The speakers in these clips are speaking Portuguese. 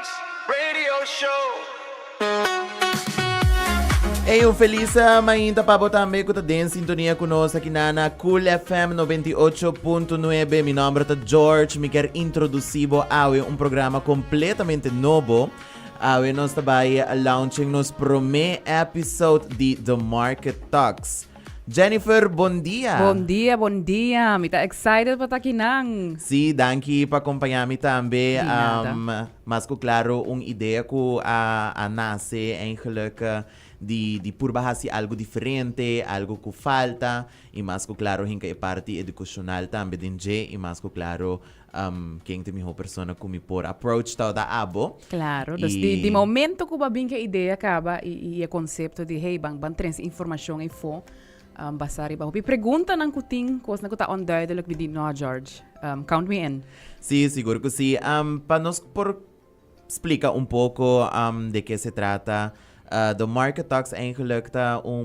Talks Radio Show. Feliz mainta pabo também que está em sintonia conosco aqui na Cool FM 98.9. Meu nome é George. Me quero introduzir a programa completamente novo. Nós estamos launching nos primeiro episódio de The Market Talks. Jennifer, bom dia. Bom dia. Me tá excited para estar aqui nang. Sim, danke para acompanhar-me também. Mas claro, uma ideia que nasce eigenlijk de por bahasi algo diferente, algo que falta, e mais claro, hinka é parte educacional também dinje, e mais claro, quem tem minha pessoa que me por approach toda a abo. Claro, de momento que babin que ideia acaba e o conceito de hey bang trans informação e fo basari ba. Pergunta nang kuting kos na kuta onduidelijk bidi no George. Count me in. Sí, seguro que sí. Para nos por explica un poco de qué se trata. The Market Talks eigenlijk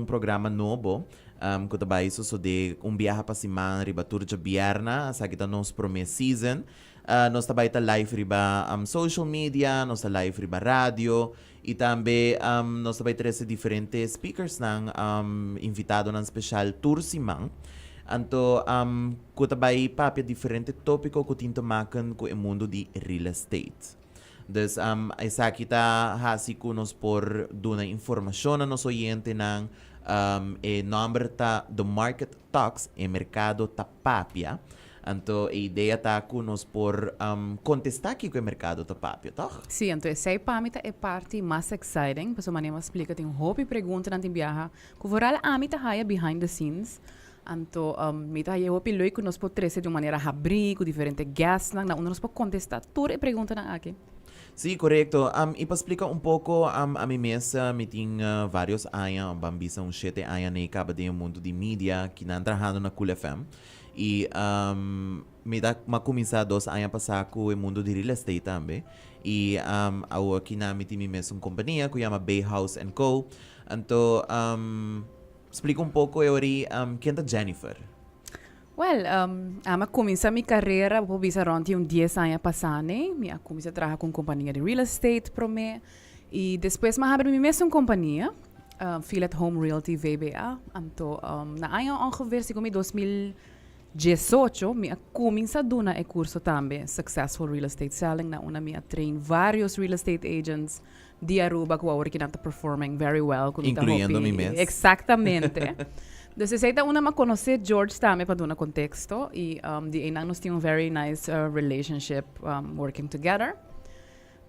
programa novo. Que trabalha isso de viaje para cima riba turja bierna, sa kita nos primeira season. Nós trabalha live riba social media, nós live riba radio e também nós trabalha três diferentes speakers nang invitado nang special tour simang. Anto que trabalha papia diferente tópico que tinta maken com o mundo de real estate. Dus isa kita hasi kunos por duna informação a nos oyente ng e number ta The Market Talks e mercado ta papia. Anto a ideia ta kunos por contestar aqui com o mercado ta papia, toch? Sim, então essa pamita é parte mais exciting, para maneira explica tem hobby pergunta nanti biaha, que voral amita haya behind the scenes. Anto mita haya hobby loi que nos po trece de maneira abrir com diferente guests na nos po contestar tudo e pergunta na aqui. Sí, correcto. Y para explicar un poco, a mi mesa, me tengo varios años, bambisa 7 años na acaba de mundo de mídia, que não trabajando na Cool FM. E me dá uma começar 2 anos passar com o mundo de real estate também. E aqui na me tenho mesmo uma companhia que chama Bay House & Co. Então, explica um pouco eu quem é Jennifer. Well, ama começa minha carreira, vou bisa ronti 10 anos passane, minha começa a trabalhar com companhia de real estate pro me, e depois me abri minha mesma companhia, Feel at Home Realty VBA, então na ano ongeveer, como 2018, minha começa a dar um curso também, Successful Real Estate Selling, na una minha train vários real estate agents de Aruba que agora que estão performing very well, incluindo mim mesmo. Exatamente. Dus zij dat una conhecer George também para dar um contexto e de enang nós tínhamos very nice relationship working together.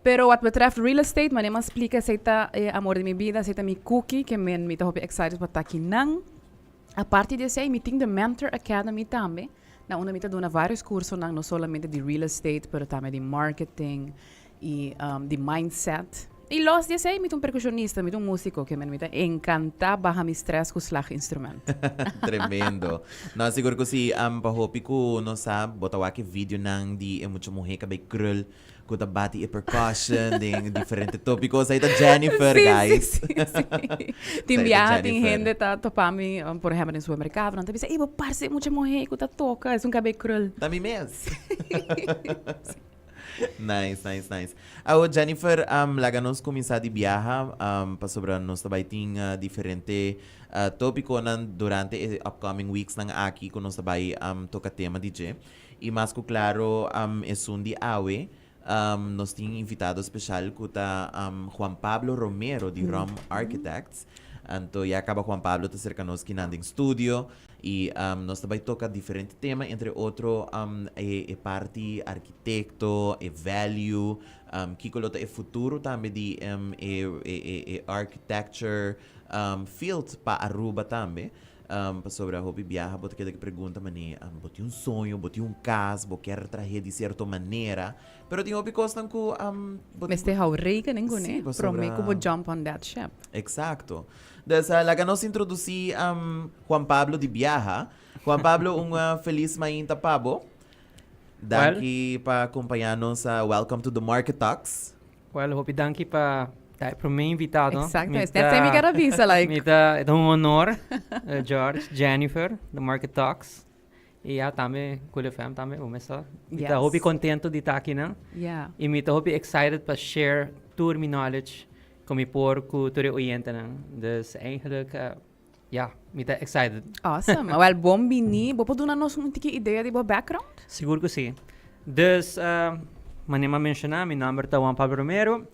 Pero what betreft real estate, maneira explica se tá amor de minha vida, se tá mi cookie que me tá excited para estar aqui nang. A parte de sei, me tem the Mentor Academy também. Na una me tá dando vários cursos nang não somente de real estate, pero também de marketing e de mindset. E los dias aí, me percussionista, me músico que me encanta bajar mi stress com slaginstrumento. Tremendo. Não, seguro que se pahopi ko no sabe, botawa que vídeo nang di mucho morrer cabay krul, ko ta bati e percussion, ding diferente tópicos aí da Jennifer, guys. Sim. Tem viaja, tem gente tá topami, por exemplo, no supermercado, não tá bisa, "Ibo parce mucho morrer ko ta toca, é cabay krul." Tami mes. Nice. Jennifer, laga nos começar de viajar para sobre nós também tem diferente tópico durante os upcoming weeks nang aqui que nós também toca tema DJ. E mais que claro, é de awe, nós temos invitado especial que tá Juan Pablo Romero de Rom Architects. Então, já acaba Juan Pablo tá cerca nos que nandem studio e nós também toca diferente tema, entre outro parte arquitecto, value, que colota futuro também de architecture field para Aruba também. Sobre a hobby viaja, bote que pergunta mani, bote sonho, bote caso, bote quer trazer de certa maneira, pero tem hobby costam que Mas te hou reken ninguém, né? Prometo que jump on that ship. Exacto. Dus laga nos introduzir Juan Pablo de Viaja. Juan Pablo, feliz mainta pabo. Daqui para acompanhar-nos sa Welcome to the Market Talks. Well, hobby danke para por me invitado. Exacto, deve me quero avisa, like. É um honor, George, Jennifer, the Market Talks. E também, Cool FM também, umesa. Yes. Mita hopi contento de estar aqui, não? Yeah. E mita hopi excited para share tour mi knowledge com mi por ku tour oyente, não? Dus eigenlijk, mita excited. Awesome. Well, bom bini. Bo poduna nos um tiki ideia de bo background? Seguro que sim. Dus, manima mencionar, mi nome é Juan Pablo Romero.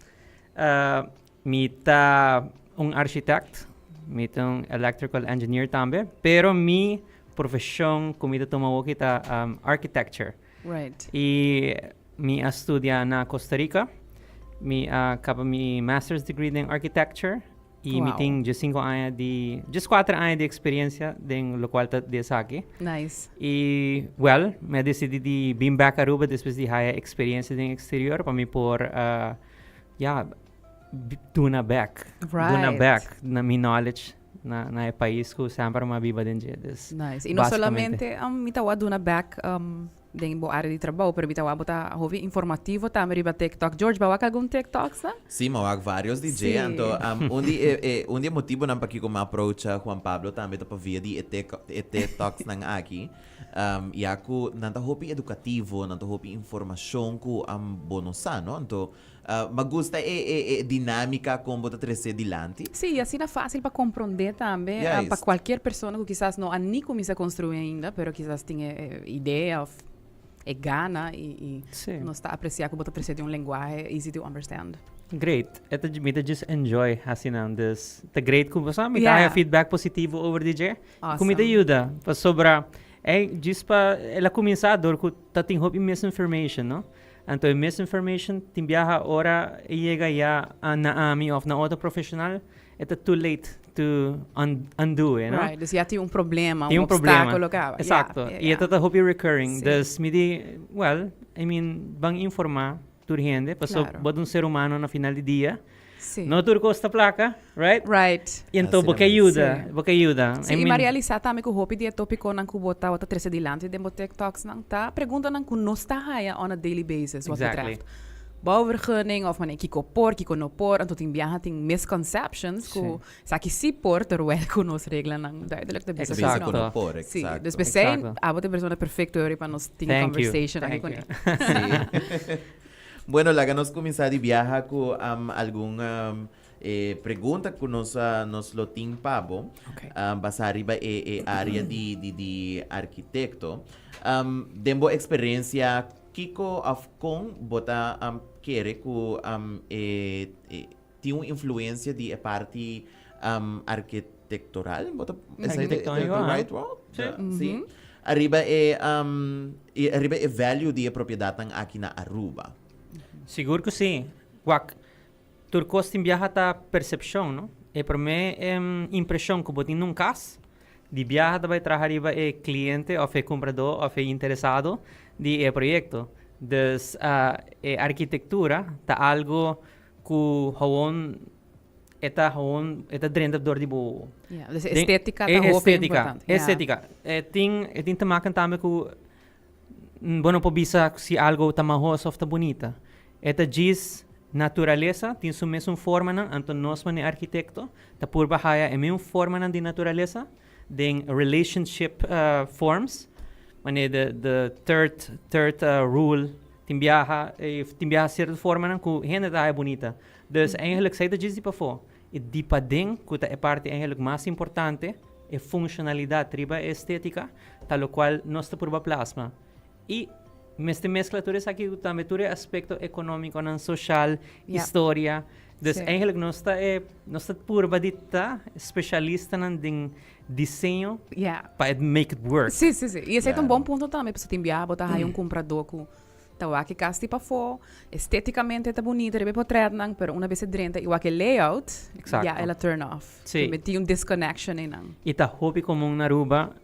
Mita architect, mita electrical engineer também. Pero mi profissão comida tomou kita architecture. Right. E mi estudia na Costa Rica. Mi acaba mi master's degree em architecture. E mi tem 4 anos de experiência em lo qual tá aqui. Nice. E, well, me decidi de vir back a Aruba depois de higher experiência em exterior para me por, duna back. Right. Duna back na mi knowledge na país que sempre uma viva dentro des. Nice. E não solamente mitawa duna back den bo área de trabalho, pero mitawa bota hovi informativo também riba TikTok. George, bawa algum TikToks, né? Sim, mawag vários DJ. Sim. Então, undi motivo nang paki ko ma-approach Juan Pablo também pa via di TikToks nang aki. E ako nanta hopi edukativo, nanta hopi informasyon ko bonusa, no? Então, magusta dinâmica como bota trece dilante. Sim, assim é fácil para compreender também para qualquer pessoa que quizás não nem começa a construir ainda, pero quizás tenha ideia ou gana e não está a apreciar como bota trece de linguagem easy to understand. Great. Ito mita just enjoy hasinang this. The great kung basta may tayo feedback positivo over DJ. Awesome. Kung mita ayuda pa sobra just pa ela começador ko tating hope misinformation, no? Anto misinformation timbiaha ora iega ya na ami of na auto professional. Ito too late to undo, no? Right. Dus tem problema, tem obstáculo problema. Exacto. E ito ta hope recurring. Dus midi, well, I mean, bang informa turhende, paso bod ser humano na final de dia. Sim. No tur costa placa, right? Right. E então, boca ajuda. Sim, I mean, realizar também que o hopi de tópico não kubota outra trece dilante de TikToks não tá pergunta não que nós tá haya on a daily basis wat betreft bouwvergunning of man kiko por kiko no por en tot in biaha ting misconceptions ku saki si por terwijl ku nos regla nang duidelijk de business Exacto. No por, sim, exacto. dus we zijn abo de persona perfecto para nos ting conversation Thank aqui you. Sí. Bueno, laga nos começar de viajar com algum pergunta que nos lo ting pabo. Okay. Basa arriba área de arquitecto. Dembo experiência Kiko Afcon bota querer que tem uma influência de parte arquitectural, bota right word? Sim. Arriba value de propriedade aqui na Aruba. Seguro que sim. Wak, turcos tem viaja ta percepção, no? E para mim impressão que botin num caso de viaja vai trabalhar riba cliente ou comprador ou interessado de projeto. Dus arquitectura ta algo que eta drendador de boa. Yeah, dus estética tá importante. Estética. Tem te maken também que bueno po bisa si algo ta mahos of ta bonita. Eta diz natureza tem su mesma forma nan anto nós mane arquitecto ta por bahaya mesma forma nan de natureza den relationship forms. Mane the third rule timbiaha certa forma nan ku hende da bonita. Dus eigenlijk sei dat diz para fo. E dipadeng ku ta é parte eigenlijk mais importante é funcionalidade triba estética, tal qual nós ta por plasma. E Meste mescla tudo isso aqui também todo aspecto econômico, não social, história. Dus eigenlijk nós está por badita especialista em desenho para make it work. Sim. E esse é um bom ponto também para você enviar, botar aí comprador com tawa que casti para fora, esteticamente tá bonito, deve poder não, pero uma vez dentro, igual que layout, ela turn off. Sim. Tem disconnection aí não. E tá hopi comum na Aruba,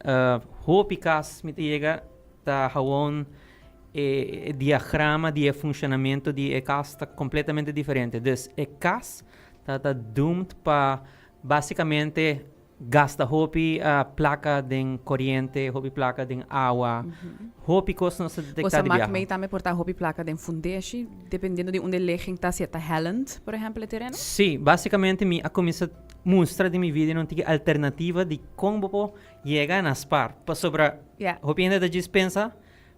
hopi cas me chega tá hawon diagrama de funcionamento de casa está completamente diferente. Dus casa está doomed para basicamente gasta hopi placa de corriente, hopi placa de agua, hopi coisa não se Você detectar de maak viajar. mee também portar hobby placa de fundeshi, dependendo de onde ligging tá, se tá Helland, por exemplo, o terreno? Sim, basicamente mi a começa mostra de mi vídeo não tem alternativa de como po chegar nas par. Para sobra, Yeah. hopi ainda da dispensa,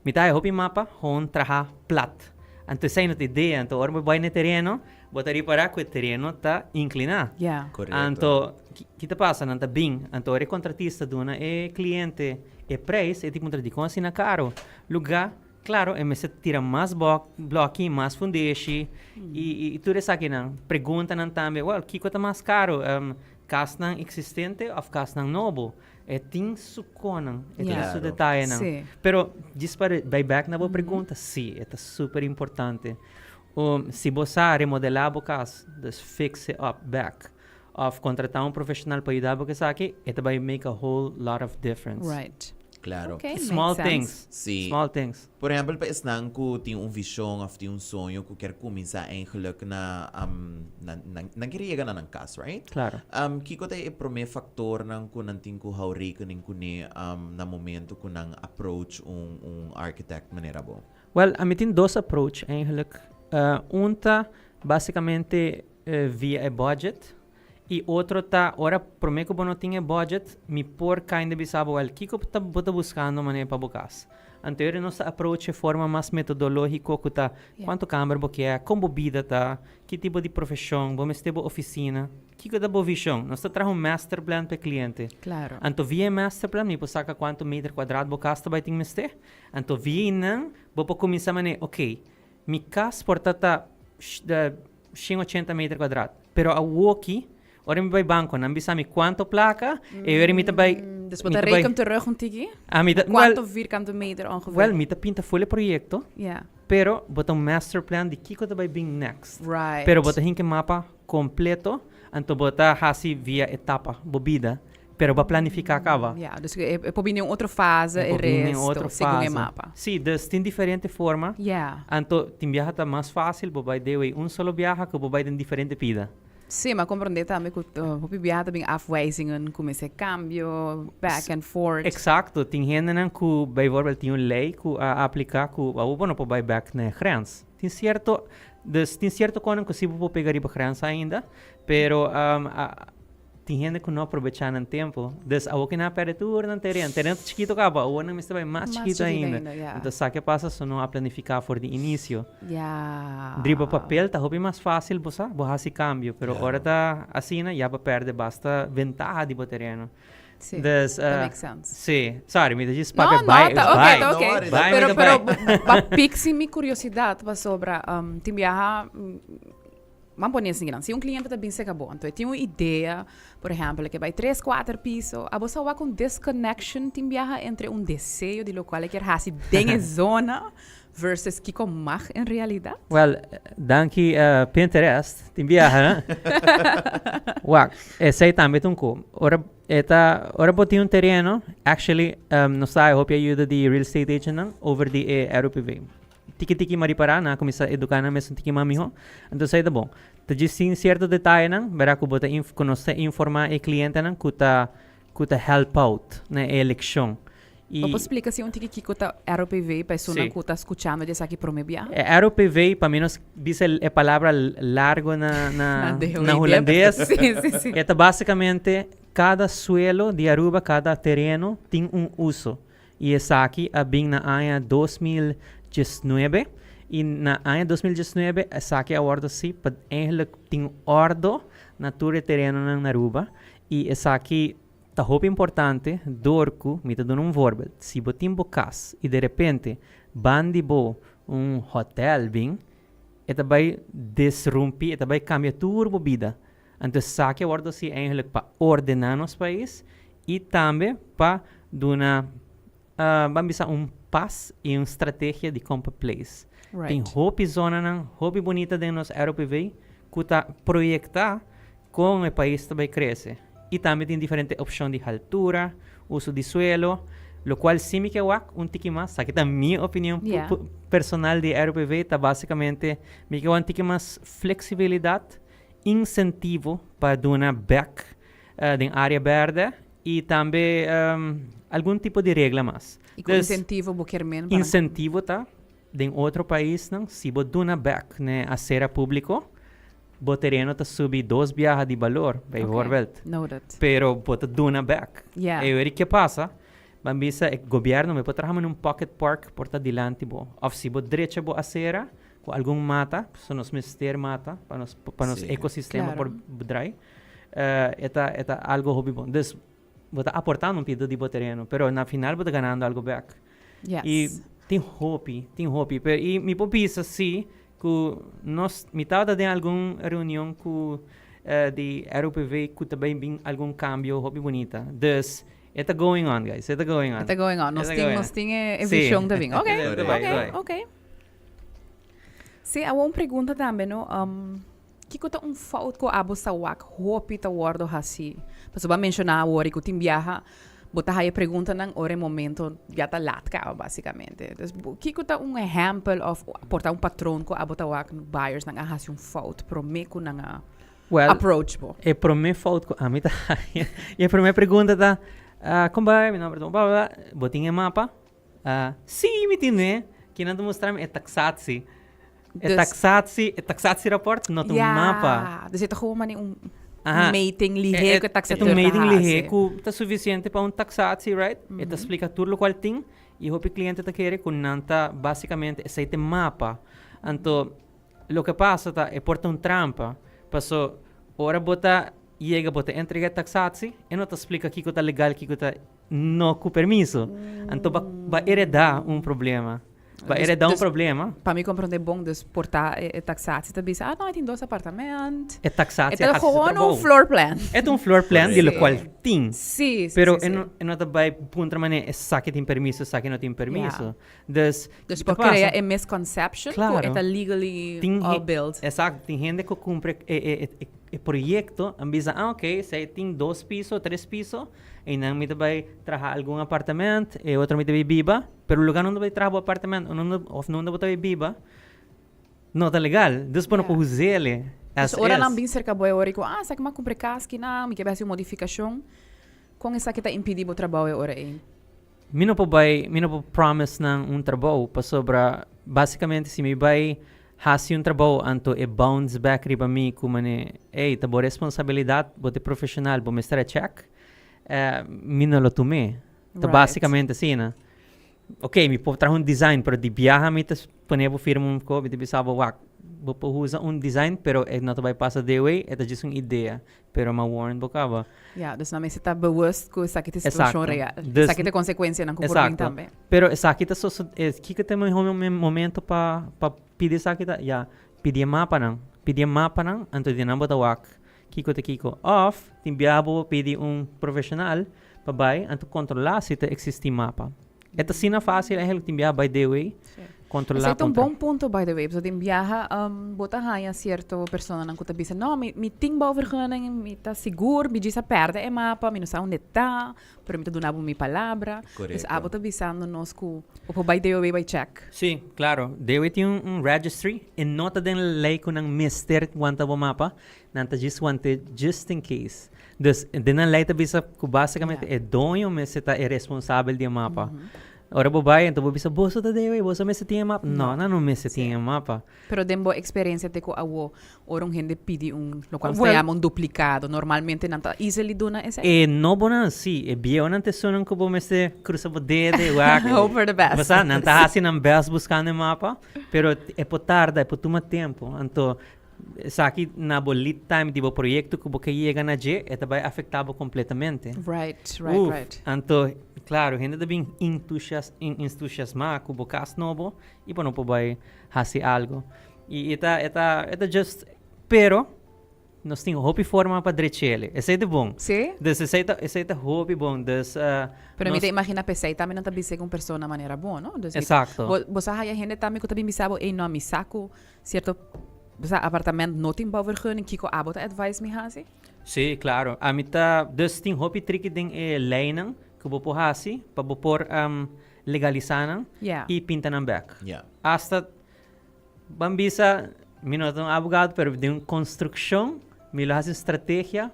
mi tá hopi mapa, hon traha plat. Anto sai não te ideia, anto ormo vai no terreno, botaria para que o terreno tá inclinado. Yeah. Correcto. Anto, kita pasa nanta bing, anto ore contratista duna e cliente e preço e tipo de como assim caro. Lugar, claro, e me se tira mais bloco, mais fundeshi e tudo isso aqui não. Pergunta não também, well, kiko tá mais caro, casnan existente ou casnan novo? É tem suconan, é tem Yeah. su Claro. detalhe não. Sim. Pero dispara vai back na boa pergunta, sim, é super importante. Se você remodelar a casa, just fix it up back. Of contratar profissional para ajudar você aqui, it vai make a whole lot of difference. Right. Claro. Okay, Small makes sense. things. Sim. Small things. Por exemplo, para isnang ko tem visão of tem sonho que quer começar eigenlijk na queria na ng kas, right? Claro. Kiko tayo primeiro factor ng kunanting ko how rekening ko ni na momento ko nang approach architect manera bo. Well, a mim tem dois approach eigenlijk. Unta, basicamente, via a budget. E outro tá, ora, prometo que não tinha budget, me por kind of bisabo, well, kiko tá buscando maneira para bukas. Anterior, nossa approach é forma mais metodológico, que tá, quanto câmera bo que é, como bida tá, que tipo de profissão, bom estebo oficina, kiko da boa visão. Nós tá traz master plan para cliente. Claro. Anto via master plan, me saca quanto metro quadrado bo casa vai ter mester. Anto via não, bo po começar maneira, ok, mi casa portata 180 metros quadrados, pero a walkie, ora mi vai banco, não bisa mi quanto placa, e ora mi vai... Dus wat reken terug een tiki? Quanto vierkante meter ongeveer? Well, mi pinta full proyecto, Yeah. pero bota un master plan de kiko vai being next. Right. Pero bota hinke mapa completo, anto bota hasi via etapa, bobida, pero ba planificar acaba. Ja, dus je probeert een outra fase e resto, segundo o mapa. Sim, dus tem diferente forma. Yeah. Anto, tem viaja tá mais fácil, bobai dewe solo viaja, que bobai den diferente pida. Sim, maar compreender também que op je viaja também afwijzingen, como esse cambio, back and forth. Exacto, tem gente que bijvoorbeeld tem lei que aplica que não pode back na grens. Tem certo coisa que se pode pegar para grens ainda, pero tem gente que não aproveita no tempo. Dus a que na apertura no terreno chiquito acaba, o não está mais chiquito ainda. Yeah. Então sabe que passa se não a planificar for de início. Yeah. Driba papel tá hopi mais fácil, bosa, bohasi cambio, pero ora tá assim, já para perder basta ventaja de terreno. Sim, Dus, that makes sense. Sim, sorry, me diz No, papel, no, bye, tá bye. ok, tá ok. Não, Bye, Pero, bye. ba pixi mi curiosidade pa sobra, tim viaja, vamos pôr assim, se um cliente está bem se acabou, então eu tenho uma ideia, por exemplo, que vai 3, 4 pisos, a você vai com disconnection, tim viaja entre um desejo de local que quer fazer dentro zona versus que como mag em realidade. Well, danke Pinterest, tem viaja, né? Wak, essa aí também tem ora botei um terreno, actually, não sei, eu hope ajuda de real estate agent over the RPV. Tiki-tiki maripara na começar a educar na mesmo tiki mamiho. Então sai da bom. Então sim certo detalhe não, verá que bota conhecer informar o cliente não que tá help out na eleição. Vamos explicar se um tiki que está RPV, pessoa que está escutando disso aqui para o meu viaje. RPV para menos diz a palavra largo na holandês. Sim. É basicamente cada suelo de Aruba, cada terreno tem uso. E essa aqui é bem na área 2019 e na área 2019 essa aqui é a ordem sim para tem ordem na tua terreno na Aruba e essa aqui tá muito importante dorco me tá dando verbal se botim bocas e de repente bandibo hotel bem eta vai desromper eta vai cambiar turbo vida então essa aqui é a ordem sim eigenlijk para ordenar nos país e também para dar vamos dizer pass e uma estratégia de compra place. Right. Tem hobby zona não, hobby bonita de nos RPV que tá projetar com o país também cresce. E também tem diferentes opções de altura, uso de suelo, lo qual sim me quer um tique mais, aqui tá minha opinião personal de RPV, tá basicamente me quer um tique mais flexibilidade, incentivo para dar back din área verde e também algum tipo de regra mais. E com incentivo bukermen para Incentivo tá din outro país não, se você duna back né acera público, o terreno tá subir 2 viajas de valor, bijvoorbeeld. Noted. Pero bota duna back. Yeah. E o que passa? Bambisa, o governo me pode trabalhar num pocket park porta dilante bo. Of se bo direita bo acera, com algum mata, so nos mister mata, para nos Sí. ecosistema Claro. por dry. Eta algo hobby bom. Des bota aportando um pedaço de terreno, pero na final bota ganhando algo back. Yes. E tem hobby, pero e me popisa sim que nós me tava de alguma reunião com de RUPV que também vem algum cambio hobby bonita. Des it's going on, guys. It's going on. Está going on. Nos Está going ting e Sí. visão da ving. Okay. Vai. Okay. Sim, há uma pergunta também, no. Que kota fout ko abo sa wak hopi ta wardo hasi. Paso ba mencionar ori ko tim viaja bota aí pergunta nang ore momento já tá latka basicamente. Então, que kota example of porta patrão ko abo ta wak buyers nang hasi fout pro me ko nang Well, approach po. e pro me falta a mim tá. E pro me pergunta tá, como vai? Meu nome é botinha mapa. Sim, me tiene. Que não te mostrar é taxatsi. É taxatsi report, não tem mapa. Dus ito ko man yung Aha. mating lihe ko É taxator um mating ta lihe hasi. que tá suficiente para taxatsi, right? E explica tudo o qual tem. E o cliente tá querer com nanta basicamente esse mapa. Então, o que passa tá é porta trampa. Passou ora bota bota entrega taxatsi e não te explica que tá legal, que tá não com permisso. Então vai heredar problema. Vai heredar problema. Para mim compreender bom dus portar e taxati ta bisa não tem dois apartamentos. É taxatsi. Ito gewoon um floor plan. É floor plan de lo Sim. qual tem. Sim, Pero sim. não vai punta maneira essa que tem permisso, essa que não tem permisso. Dus Porque crea a misconception Claro. que é legally Tem all built. Exato, tem gente que cumpre o projeto, ambisa, ok, se tem 2 pisos, 3 pisos, e não me vai trabalhar algum apartamento, e outro me vai viva, pero o lugar onde vai trabalhar o apartamento, onde vai viva, não tá legal. Depois não pode usar ele. Dus ora lang bin cerca boy ori ko sa que ma compre casque na, me que vai ser modificação. Com essa que tá impedir o trabalho ora aí. Mi não pode promise ng trabalho, para sobra, basicamente, se me vai fazer trabalho, anto e bounce back riba mi, como hey, tabo responsabilidade, bote profissional, bo mestre check, mi não lo tomei. Tá Right. basicamente assim, né? Ok, me pode trazer design, pero de viaja mi tas ponebo firma ko, de bisaba wak. Bo po usa design, pero não vai passar de way, é just ideia, pero ma-warn bo ka ba. Ja, dus na me se tá bewust ko sa que te situação Exato. real. Dus- Sa que te consequência ng comportamento Exato. também. Pero sa kita kika tem um momento pa pedir sa kita, pedir mapa nang, anto di nang batawak, kiko off, timbiabo pedir profissional, pabay, anto controlar se te existe mapa. Ito sina fácil é timbiar by the way, controlar. Esse é um bom ponto, by the way. So, din viaja, bota haya certo persona nang kuta bisa, no, mi ting ba overganing, mi ta seguro, mi sa perde e mapa, mi não sa onde tá, pero mi ta donava mi palavra. Correcto. Dus abo ta bisando nos ku, o by the way, by check. Sim, claro. Deve ter registry e nota den lei ko ng mister wanta bo mapa, nanta just in case. Dus, din ang lei ta bisa ko basicamente Yeah. é dono mas está é responsável de mapa. Ora babae, então bisa boso ta dewe, boso me se tinha mapa. Não me se tinha mapa. Pero dembo experiência te ko awo, orong hindi pidi lo qual Well- well, duplicado. Normalmente nanta easily dona esse. E no bonan si, e bio nante sunan ko bo me se cruza bo dede, wak. Hope for the best. Basta, nanta hasin ang best buscando mapa, pero é po tarda, é po tuma tempo. Anto, sa aqui na bo lead time di bo proyecto ko bo que llega na je, eta vai afectado completamente. Right. Anto, claro, gente da bem entusiasmar com o caso novo e para não poder fazer algo. E eta just, pero nós temos hobby forma para drechele. Esse é de bom. Sí? Esse é hobby bom. Pero mi te imagina pesay também não tabi com pessoa na maneira boa, no? Dus, Exacto. Bosa haya gente também ko tabi misabo e no mi saco certo bosa apartamento no tem overganing kiko abo ta advice mi hasi. Sim, claro. A mim dus tem hobby trick ding leinan que vou por hasi para vou por legalizar Yeah. e pintar ng back. Yeah. Hasta bambisa, minuto um abogado, pero de construção, me lo hace estratégia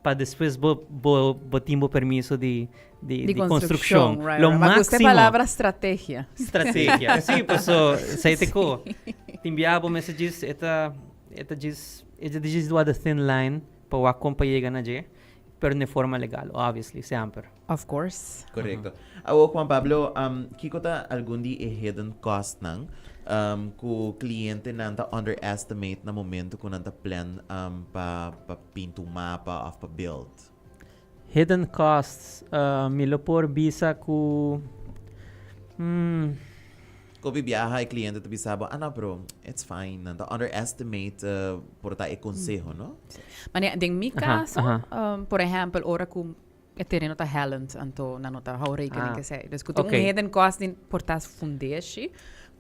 para depois botimos permiso de construção. Right, Lo right. Me gusta a máximo. palavra estratégia. Estratégia. Sim, pessoal, sei te ko. Timbiabo messages eta diz do thin line para o acompanhar na je, pero de forma legal, obviously, sempre. Of course. Correcto. Ako, Juan Pablo, kiko ta algum di hidden cost nang ku kliyente nanta underestimate na momento kung nanta plan pa pinto mapa of pa build. Hidden costs, milopor bisa ku Kung bibiyaha ay kliyente to bisabo, bro, it's fine. Nanta underestimate por ta consejo, no? Mani, ding mi caso, aha. por ejemplo, ora kung terreno ta talent anto nanota how rekening que sei. Dus kutung Okay. hidden cost din portas fundeshi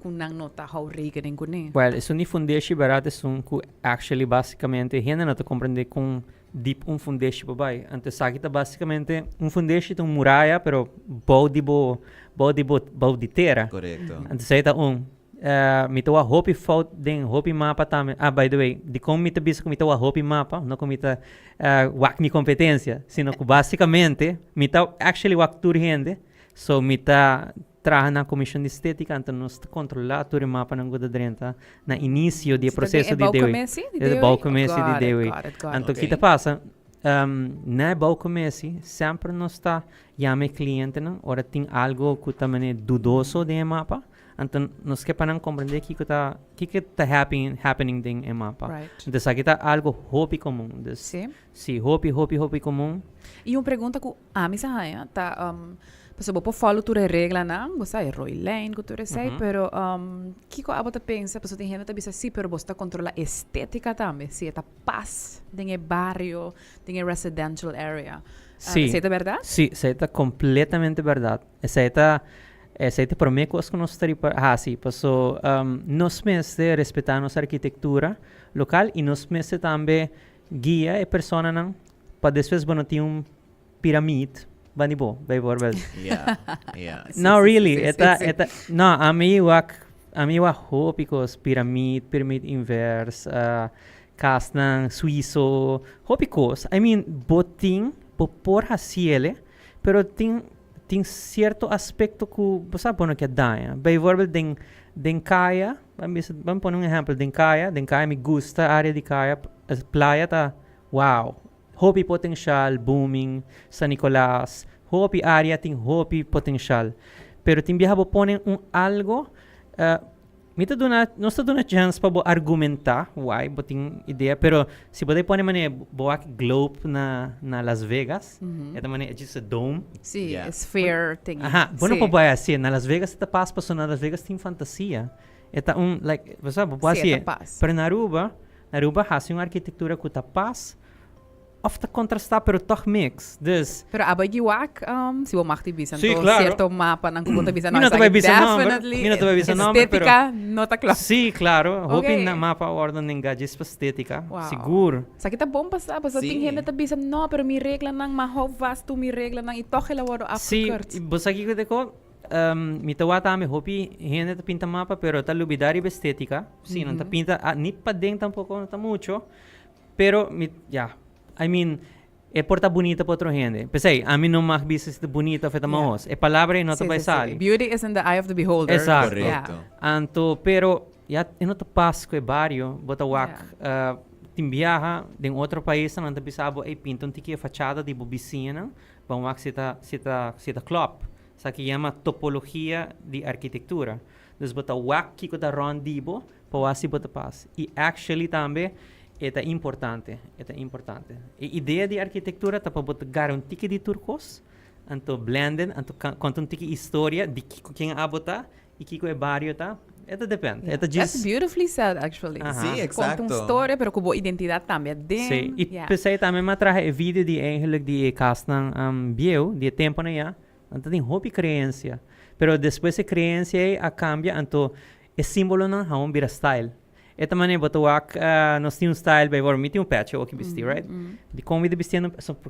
kung nang nota how rekening kuni. well, isso ni fundeshi barato são ku actually basicamente renda não te compreender com deep fundeshi babai. Antes sakita basicamente fundeshi tung muralha, pero bau de terra. Correcto. Antes aí tá mito a hopi fault den hopi mapa também. By the way, de como mita bisa com mito a hopi mapa, não com mita wak mi competência, sino que basicamente mita actually wak tur rende, so mita traha na comissão de estética, então nós controlar tur mapa ng goda drenta na início de processo de deui. É bau começo de deui. Então Okay. kita passa na bau começo sempre nós está yame cliente não, ora tem algo que também é dudoso de mapa. Então, nós que para compreender que está happening ding em mapa. Right. Então, aqui está algo hobby comum. Sim. Sim, hobby comum. E uma pergunta que a mim saia, tá, você pode follow tu regra na, você é Roy Lane, que tu sei, pero que co abota pensa, você tem gente que bisa sim, pero você controla estética também, se tá paz, tem barrio, tem residential area. Sim. Isso é verdade? Sim, isso está completamente verdade. Isso está para mim coisa que nós estaria sim, passou nós mesmos respeitar nossa arquitetura local e nós mesmos também guia a pessoa não para depois quando tem pirâmide banibo, vai por vez. Yeah. No, really. sí, Eta, no, a mí hope because pyramid inverse, castan suizo, hope I mean, botin, por haciele, pero tem certo aspecto que, você sabe, que dá. Vai por den caia, vamos pôr exemplo, den caia me gusta a área de caia, a playa tá, wow. Hopi potencial, booming, San Nicolás, hopi área tem hopi potencial. Pero tem biha ponen algo, não está dando chance para argumentar, why, botin ideia, pero se você põe mané boa globe na Las Vegas, é mané just a dome. Sim, Yeah. sphere thing. Aha, bueno po ba assim, na Las Vegas está paz, na Las Vegas tem fantasia. Eta like, você sabe, po assim. Pero na Aruba há uma arquitetura que tá paz. Of te contrastar, pero toch mix. Dus... Pero abay giwak, si wo makti bisan Sí, to, claro. cierto mapa ng kupunta bisan. Mina to ba bisan number? Definitely, Mina to ba bisan number, estética, nota claro. Sí, claro. Okay. Hoping na mapa ordem ng gadgets pa estética. Wow. Seguro. Sa kita bomba sa Sí. tingin na tabisan, no, pero mi regla ng maho vasto, mi regla ng itoke lawaro Sí, afterkurt. basta ko deko, mitawa tami hopi, hindi ta pinta mapa, pero ta lubidari ba estética. Sí, non ta pinta, nit pa ding tampoco, non ta mucho. Pero, I mean, é porta bonita para outra gente. Pensei, a mim não mais business de bonita feita mahos. É palavra e não te vai sair. Beauty is in the eye of the beholder. Exato. Correcto. Anto, pero, não te passo que é barrio, bota wak, tim viaja de outro país, não te pisabo, pinta tiki a fachada de bobicina, bom wak sita club. Sa que chama topologia de arquitetura. Dus bota wak kiko da rondibo, pa wasi bota pas. E actually também, é importante. A ideia de arquitetura tá para botar um tique de turcos, anto blenden, anto conta um tique história de quem abota e que é barrio tá. Eta depende. Eta That's beautifully said, actually. Sí, exacto. Conta uma história, pero kubo identidade também. Sim. E pensei também me traje vídeo de eigenlijk de castan bio, de tempo na ya, anto tem hopi crença. Pero depois a crença a cambia, anto é símbolo na haon bira style. Eta mané botuak nós tínhamos style by war meeting patch o que vestir, right? De como de vestir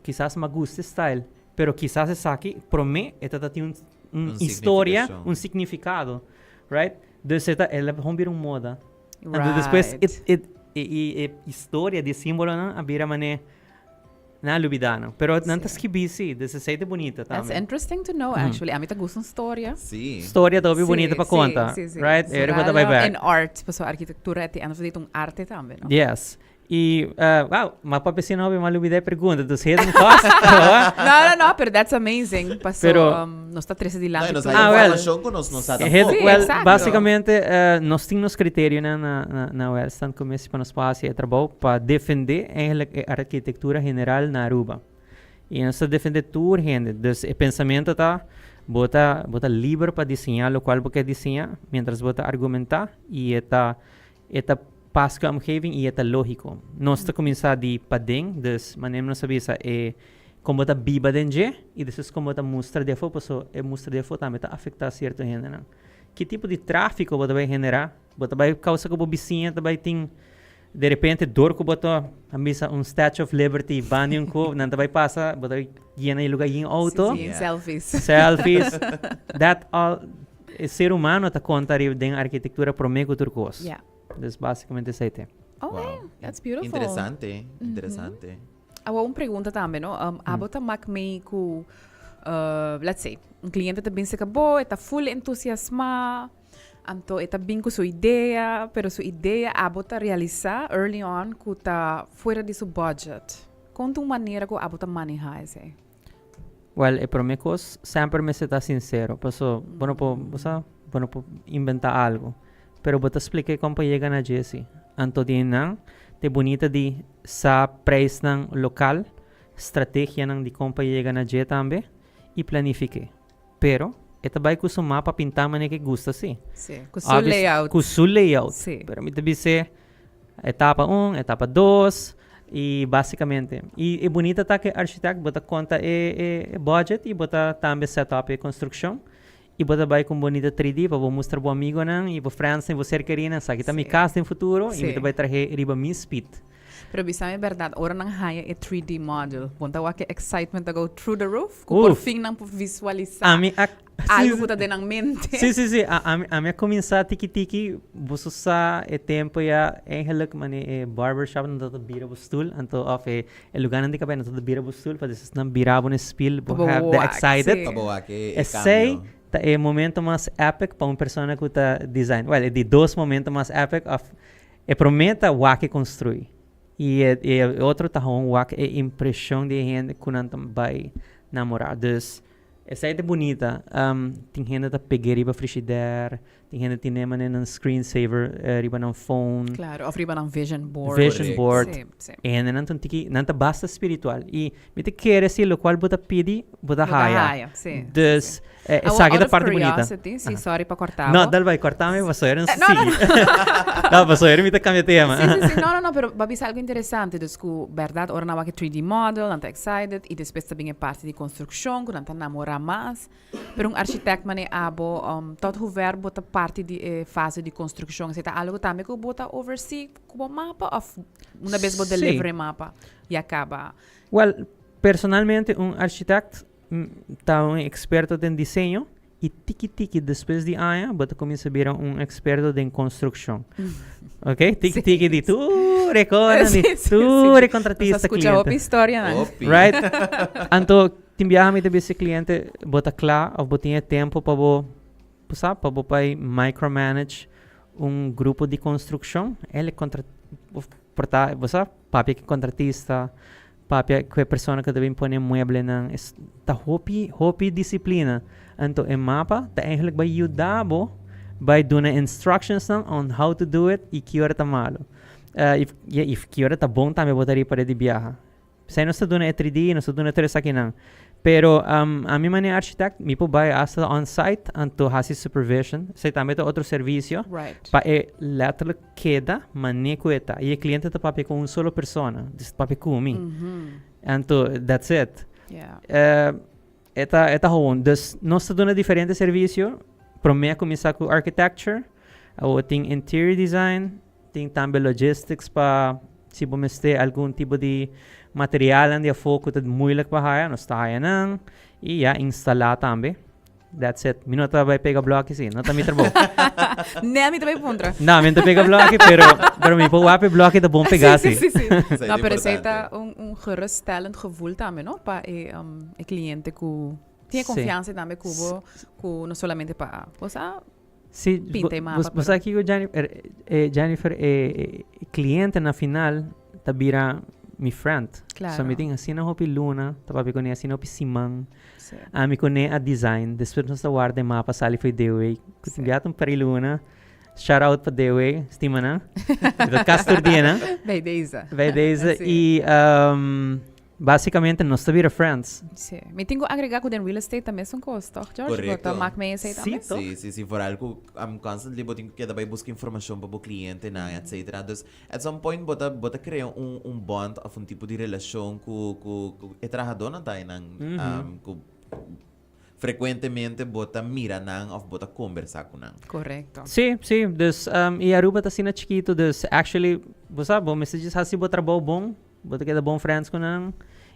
quizás me gusta style, pero quizás essa aqui para mim eta tem história, significado, right? Dus eta ela vamos vir moda. Right. Depois história de símbolo não a vira mané na Lubidano. Pero nantas ki busy, 17 bonita That's também. interesting to know, actually. A mim tá gostando história. Sim. História tobi bonita pa conta, right? Ere ko tabay back. And art, pa so arquitetura at the end of the day, itong arte também, no? Yes. E, wow, mapapesino ko yung malubida pergunta. Dos hidden cost? No, pero that's amazing. Paso, Pero- no está 13 de lang. Não, nós Ah, aí well. informação que nós não sabemos. Sim, Well, exacto. basicamente, nós tínhamos critério na Wellstan Commission para nós fazer trabalho para defender a arquitetura general na Aruba. E nós defender tudo, gente. Então, o pensamento está bota livre para desenhar o qual você desenhar, mientras bota argumentar e eta passo que omgeving e eta lógico. Nós está começar de padeng, dus manem nós sabia como bota biba denje e depois como bota mostra de foto, so mostra de foto também está afetar certo gente, não? Que tipo de tráfego bota vai generar? Bota vai causa que o vizinho também tem de repente dor que bota a misa Statue of Liberty banho ko não vai passar, bota llena de lugar em auto. Sim, Yeah. selfies. Selfies, that all ser humano está contando de arquitetura promego turcos. Yeah. Das basicamente isso aí. Okay, that's beautiful. Interessante, interessante. Awa, uma pergunta também, no? Abo ta makmay ku, let's say, um cliente ta bin se kabo, eta full entusiasma, anto eta bin ku su ideia, pero su ideia abo ta realizar early on ku ta fuera de su budget. Conta uma maneira ku abo ta manejar esse. Well, promecos sempre me está sincero, paso, bueno po inventar algo. Pero bota explique como llega na Jesse. Anto dinang te bonita di sa price ng local, estrategia ng di como llega na Jesse tambe e planifique. Pero ita ba ko sa mapa pintaman ni que gusta si. Sim, ku su layout. Com su layout. Sim. Pero me dice etapa 1, etapa 2 e basicamente. E bonita tá que architect bota conta budget e bota também setup e construção. E bota vai com bonita 3D para mostrar pro amigo não e pro friends e você querendo sabe que tá Sim. me casa no futuro Sim. e me vai trazer riba mi speed. Pero bisa é verdade, ora nang haya e 3D model. Bunta wa ke excitement to go through the roof, ku por fim nang visualizar. Algo que tá dentro da mente. Sim. A minha começar tiki-tiki, você sa e tempo ya eigenlijk mani barbershop não tá bira bustul, anto of lugar não de cabelo não tá bira bustul, para desses não bira bon spill, have the excited. Sim. Tabawa que Sei, tá é momento mais epic para uma pessoa que tá design. Well, é de dois momentos mais epic of prometa o que construir. E outro tá o que é impressão de gente que não vai namorar. Dus essa é bonita. Tem gente que pega riba frigidaire, tem gente que tem um screensaver riba ng phone. Claro, of riba ng vision board. Vision board. Sim. E nanta basta espiritual. E me te quer se lo qual bota pidi, bota haya. Sim. Dus essa aqui da parte bonita. Sim, sorry pa cortar. No, dal vai cortar-me, mas só era no. Não, mas só era me te cambia tema. Sim. No, pero babis algo interessante. Dus ku verdade, ora na que 3D model, nanta excited, e depois também é parte de construção, ku nanta namorar mais. Pero architect mane abo, tot houver bota parte de fase de construção. Você tá algo também que bota oversee como mapa, of uma vez bota delivery mapa e acaba. Well, personalmente, architect tá experto em desenho e tiki-tiki, depois de anos, bota começa a virar experto em construção. Ok? Tiki-tiki de tu recorda, tu recontratista cliente. Escucha outra história, né? Right? Anto, timbiami de esse cliente, bota claro, ou botinha tempo para micromanage grupo de construção. Ele papi que contratista, papi que pessoa que deve impor mueble nang ta hopi disciplina. Anto mapa ta eigenlijk by ayudabo by duna instructions nang on how to do it e que hora tá malo. If que hora tá bom também botaria para de viajar. Sai não está duna 3D, não está duna 3 aqui não. Pero a mi mani architect mi po vai hasta on-site anto hasi supervision. Sai também tá outro serviço. Right. Pa letra queda maneco eta. E o cliente tá papi com solo persona. Dis papi com mi. Anto that's it. Yeah. Eta hoon. Dus nós tá dando diferente serviço. Promea começar com architecture. Ou tem interior design. Tem também logistics pa se vamos ter algum tipo de material ang dia foco tad moeilijk pa haya, nos tayo nang instalar também. That's it. Minuto vai pegar bloco sim. Não tá me trabalho. Nem a mim também puntra. Não, me pega bloco, pero me pôr o bloco é bom pegar sim. Sim. Isso é Não, pero importante. aceita geruststellend gevoel também, não? Para o cliente que tem Sim. confiança também com não somente para você. Sim, Pinta e mapa, você aqui com Jennifer, cliente na final, tá vira mi friend. Claro. So, me tem assim na hopi Luna, tá para conhecer assim na hopi Simang. Sim. A me conhe a design, depois nós tá guarda mapa sali foi Dewey. Sim. Enviaram para Luna. Shout out para Dewey, estima na. Do Castor Diana. Bem, Deisa. Vai desde Sim. e basicamente nós tá vira friends. Sim. Me tenho que agregar que o real estate também são custos, George. Correcto. Bota Mac me aceita também. Sim, sim, for algo constantly botin que daí busca informação para o cliente na etc. Dus at some point bota criar bond of tipo de relação com o trabalhador na tayo nang frequentemente bota mira nang of bota conversar com nang. Correto. Sim, dus e Aruba tá sina chiquito, dus actually, você sabe, messages hasi bo trabalho bom, bota que bom friends com nang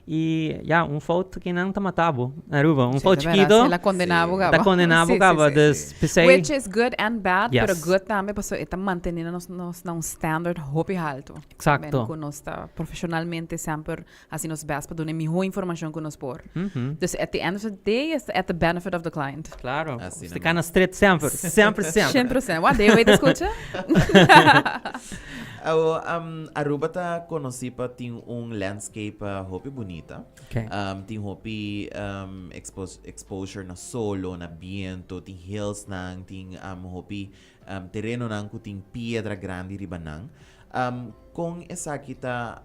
e foto que não tá matabo. Aruba, foto chiquito. Ela condenava, Sim. Tá condenado, gaba, dus pensei. Which is good and bad, Yes. pero good também, porque está mantendo nos standard hopi alto. Exacto. Que nós está profissionalmente sempre assim nos best para dar melhor informação que nós por. Dus at the end of the day, is at the benefit of the client. Claro, Assim você naman. cá na street sempre. 100%. What day wait escuta? Aruba tá conhecida tem landscape hopi bonita. Okay. Tem hopi exposure na solo, na viento, tem hills nang, tem hopi terreno nang ku tem piedra grande riba nang. Kung esa kita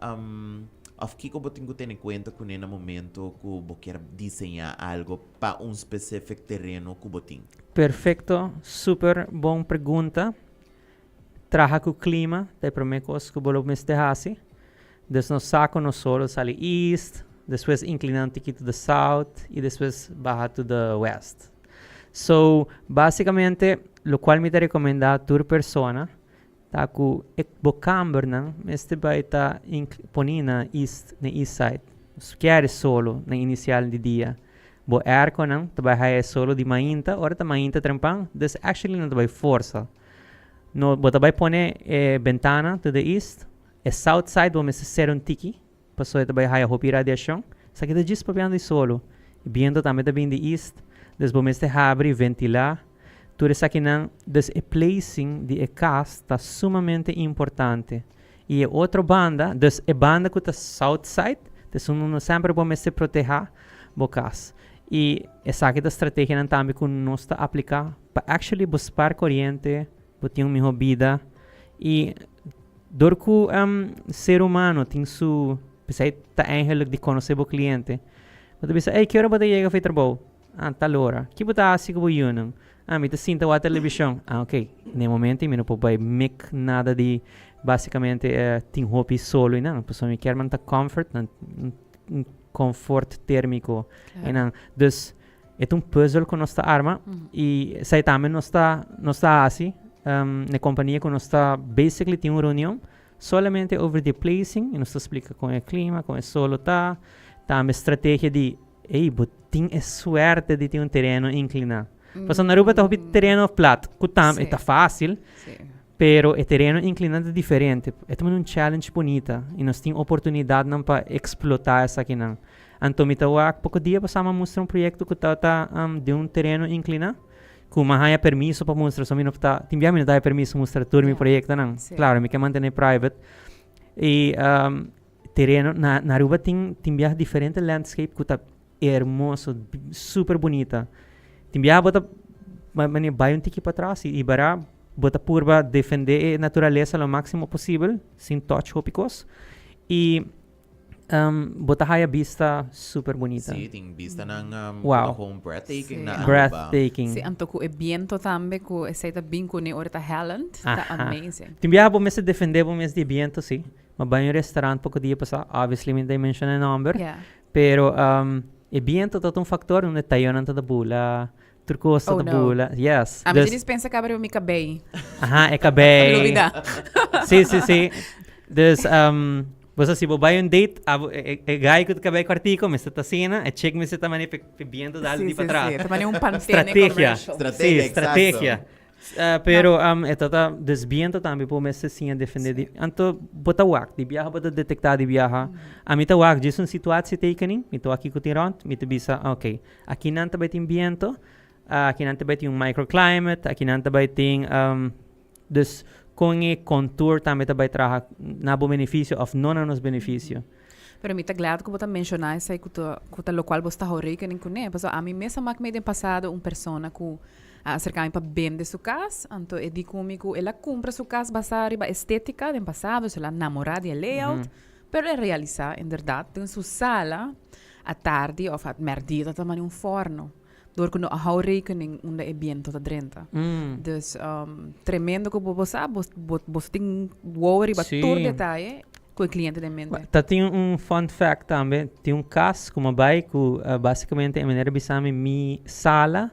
of kiko boting ko kwento ko na momento ko boquer desenhar algo pa specific terreno ko boting. Perfeito, super bom pergunta. Traja com o clima, te promecos que bolo mes hasi. Des no saco no solo sale east, depois inclinando aqui to the south e depois baja to the west. So, basicamente, lo qual me te recomenda tur persona, ta ku ekbocamber nang, este vai ta ponina east na east side. Quer solo na inicial de dia. Bo airco nang, ta vai solo di mainta, ora ta mainta trempang, des actually não ta vai força. No, bota vai pone ventana to the east, south side vamos ser um tiki, passou ta vai haya hopi radiação, sa kita just papiando solo. Viento também ta bin the east, des vamos te abre ventilar. Tudo isso aqui não, des placing de casa está sumamente importante. E outra banda, des banda que tá south side, des não sempre vamos se proteger bocas. E essa aqui da estratégia não também que nós está aplicar para actually buscar corrente, botar uma vida e dor que ser humano tem su, pensei tá eigenlijk de conhecer o cliente. Mas pensa, ei, que hora você chega a fazer trabalho? Ah, tal hora. Que você assim que você não? Ah, me tá sinta a televisão. Ah, ok. No momento, eu não posso make nada de, basicamente, tem hobby solo e não. Pessoa me quer manter comfort, um conforto térmico. E não. Dus, é puzzle que nós está arma e sai também nós está assim, na companhia que nós está, basically, tem uma reunião solamente over the placing e nós explica com o clima, com o solo tá uma estratégia de, ei, tem a sorte de ter um terreno inclinado. Porque na Aruba está terreno flat, que está fácil, pero o terreno inclinado é diferente. É também um challenge bonita e nós temos oportunidade para explotar essa aqui não. Então, pouco dia passamos a mostrar um projeto que está de um terreno inclinado, com uma permisso para mostrar, só não está, tem não dá permisso para mostrar todo o projeto não. Claro, me quer manter private. E terreno na Aruba tem diferente landscape que está hermoso, super bonita. Tem bota vai um tiki para trás e bara bota purba defender a natureza o máximo possível, sem touch hopicos. E bota a vista super bonita. Sim, tem vista ng Wow. breathtaking na Aruba. Breathtaking. Sim, anto ko viento também ko essa bem ko ni orta Holland, tá amazing. Tem bom mes defender bom mes de viento, sim. Mas vai um restaurante pouco dia passar, obviously me mention a number. Yeah. Pero e viento todo um fator onde tayo nanta da bula. Turcosa da bula. Yes. A gente pensa que abriu mica bem. Aha, é cabay. Lubida. Sim. Dus Basta si babay yung date, gaya ko kabay kwartiko, may sa tasina, check mo sa tamani pibiento dahil di pa atrás. Ito man yung Pantene Estrategia. commercial. Estrategia, Sí, estrategia. Pero ito ta desviento también po mes sinha defender anto botawak di biyaha bota detectar di biyaha amita wak jisun situat si takening mito aqui ko tiront mito bisa okay aqui nanta bay ting viento aqui nanta bay ting microclimate aqui nanta bay ting des com e contour também bay traha nabo benefício of non nos benefício. Pero mi glad ko bota mencionar sa kuta local bosta hori kanin kune. Paso a mim mesa mak me den passado persona ku acercar para vender sua casa, então é de comigo ela compra sua casa basada riba estética do passado, ela namorada e layout, pero é realizar, em verdade, tem sua sala à tarde ou à merdita também um forno, door que não há rekening onde é bem toda dentro. Dus tremendo que você tem worry para todo detalhe com o cliente de mente. Tá tem fun fact também, tem caso como vai que basicamente a maneira bisame mi sala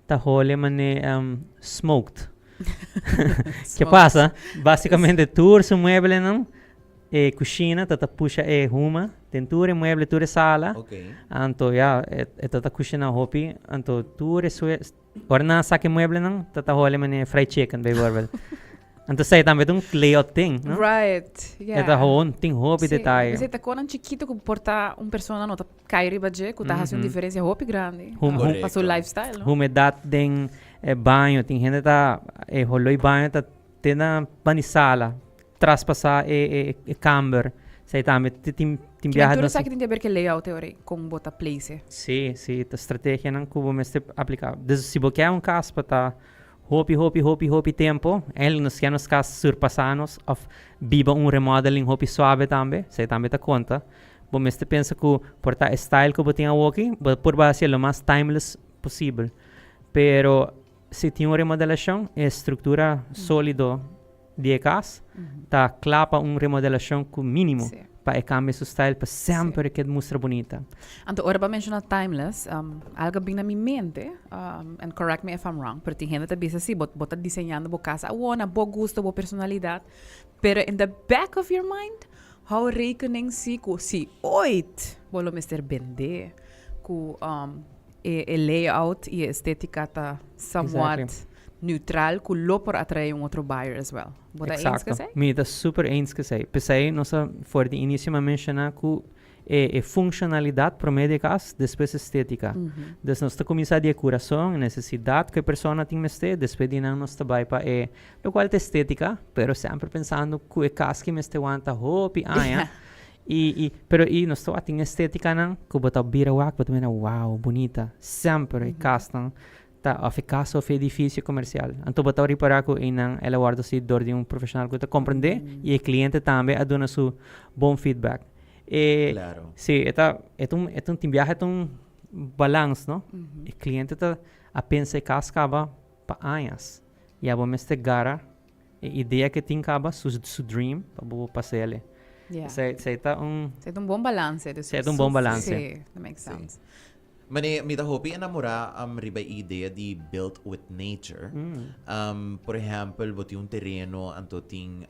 ta hole mane smoked. Que passa? Basicamente tour su mueble não e cucina tata puxa e ruma, tem tour e mueble tour e sala. Okay. Anto ya tata cucina hopi, anto tour e sue orna saque mueble não tata hole mane fried chicken by barbel. Anto sai também um layout thing, não? Right, yeah. Eta hon tem hopi detalhe. Você tá com um chiquito que porta persona nota cai riba je, que tá fazendo diferença hopi grande. Passou lifestyle, não? Humedade tem banho, tem gente tá roloi banho tá tendo panisala, traspassa e camber. Sai também tem viajar. Tudo sabe que tem a ver com layout teoria, com bota place. Sim, a estratégia não cubo mas aplicar. Se você quer caso para hopi tempo, ele nos quer nos casos surpassanos of biba remodeling hopi suave também, sai também tá conta. Bom, mas pensa que portar style que você tem aqui, por base lo mais timeless possível. Pero se tem remodelação, é estrutura sólido de casa, tá clapa remodelação com mínimo. Para cambiar seu style para sempre que mostra bonita. Então, ora para mencionar timeless, algo bem na minha mente, and correct me if I'm wrong, pero tem gente que diz assim, bota desenhando boa casa, na boa gosto, boa personalidade, pero in the back of your mind, how rekening si ooit, bolo mister bende, ku layout e estética tá somewhat neutral, ku lo por atrair outro buyer as well. Bota eens que sei? Me super eens que sei. Pensei, nossa, for de início a mencionar que funcionalidade promedio cas, depois estética. Então, nós começar de coração, necessidade que a pessoa tem mestre, depois de nós trabalhar para lo qual é estética, pero sempre pensando que é cas que mestre wanta hopi, pero nós tem estética não, que bota bira wak, bota mena wow, bonita, sempre cas não. Tá, of casa of edifício comercial. Então, botar reparar que ela guarda se dor de profissional que está compreender e o cliente também a dona seu bom feedback. Claro. Sim, é um viaje, é um balanço, não? O cliente está a pensar que acaba para anos. E a bom este gara, a ideia que tem acaba seu dream para boa passar ele. Tá um bom balance. É um bom balance. Sim, that makes sense. Mani, mita hopi enamora riba ideia de built with nature. Por exemplo, boti terreno anto ting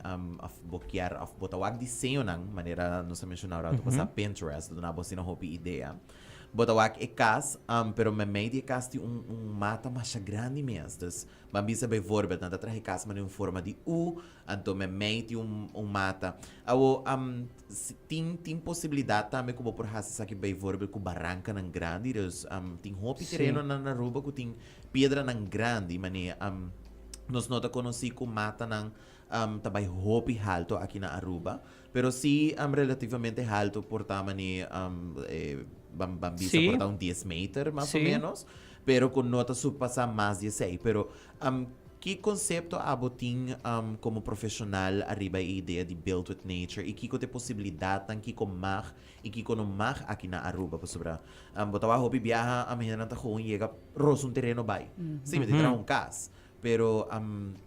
bokyar of botawag disenyo nang manera no sa mencionar ato sa Pinterest do nabo sina hopi ideia. Botawag ikas pero may di ikas ti mata masya grande mes. Dus mambisa by vorbet na tatrahi ikas man yung forma di anto may ti mata. Awo ting posibilidad também como por hasa sa by vorbet ku barranca ng grande. Dus ting hopi terreno na naruba ku ting piedra ng grande mani nos nota konosi ku mata ng tabay hopi halto aqui na Aruba. Pero si relativamente alto portama ni bambisa porta 10 meter más o menos, pero con nota supasa más 16. Pero que concepto aboting como profissional arriba a ideia de build with nature e que te possibilidade tan que mag e que no mag aqui na Aruba para sobra botawa hopi viaja a minha nanta com chega ros um terreno vai sim me terá cas pero